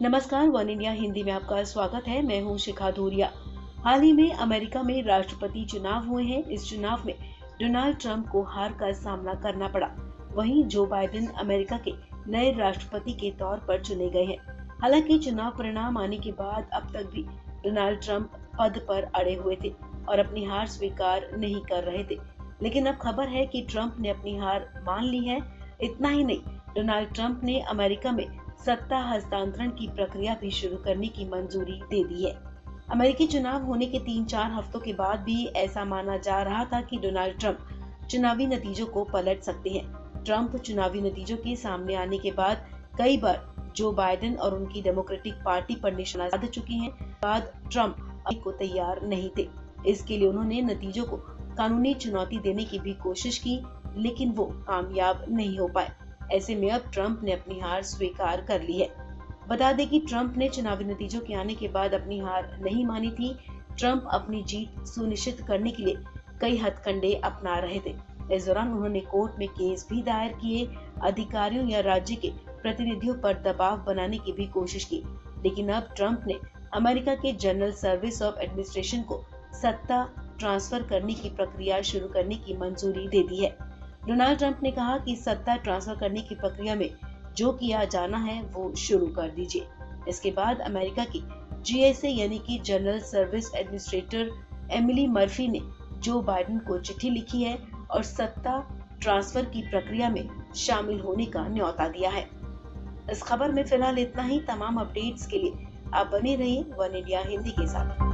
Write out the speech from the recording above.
नमस्कार, one India Hindi में आपका स्वागत है। मैं हूं शिखा धूरिया। हाल ही में अमेरिका में राष्ट्रपति चुनाव हुए हैं। इस चुनाव में डोनाल्ड ट्रंप को हार का सामना करना पड़ा। वहीं जो बाइडेन अमेरिका के नए राष्ट्रपति के तौर पर चुने गए हैं। हालांकि चुनाव परिणाम आने के बाद अब तक भी डोनाल्ड ट्रंप पद पर अड़े हुए थे और अपनी हार स्वीकार नहीं कर रहे थे। लेकिन अब खबर है कि ट्रंप ने अपनी हार मान ली है। इतना ही नहीं, डोनाल्ड ट्रंप ने अमेरिका में सत्ता हस्तांतरण की प्रक्रिया भी शुरू करने की मंजूरी दे दी है। अमेरिकी चुनाव होने के 3-4 हफ्तों के बाद भी ऐसा माना जा रहा था कि डोनाल्ड ट्रंप चुनावी नतीजों को पलट सकते हैं। ट्रंप चुनावी नतीजों के सामने आने के बाद कई बार जो बाइडेन और उनकी डेमोक्रेटिक पार्टी पर निशाना साध चुके हैं। बाद ट्रंप को तैयार नहीं थे। इसके लिए उन्होंने नतीजों को कानूनी चुनौती देने की भी कोशिश की, लेकिन वो कामयाब नहीं हो पाए। ऐसे में अब ट्रंप ने अपनी हार स्वीकार कर ली है। बता दें कि ट्रंप ने चुनावी नतीजों के आने के बाद अपनी हार नहीं मानी थी। ट्रंप अपनी जीत सुनिश्चित करने के लिए कई हथकंडे अपना रहे थे। इस दौरान उन्होंने कोर्ट में केस भी दायर किए, अधिकारियों या राज्य के प्रतिनिधियों पर दबाव बनाने की भी कोशिश की। लेकिन अब ट्रंप ने अमेरिका के जनरल सर्विस ऑफ एडमिनिस्ट्रेशन को सत्ता ट्रांसफर करने की प्रक्रिया शुरू करने की मंजूरी दे दी है। डोनाल्ड ट्रंप ने कहा कि सत्ता ट्रांसफर करने की प्रक्रिया में जो किया जाना है वो शुरू कर दीजिए। इसके बाद अमेरिका की जीएसए यानी कि general service administrator Emily Murphy ने जो बाइडेन को चिट्ठी लिखी है और सत्ता ट्रांसफर की प्रक्रिया में शामिल होने का न्योता दिया है। इस खबर में फिलहाल इतना ही। तमाम अपडेट्स के लिए आप बने रहिए वन इंडिया हिंदी के साथ।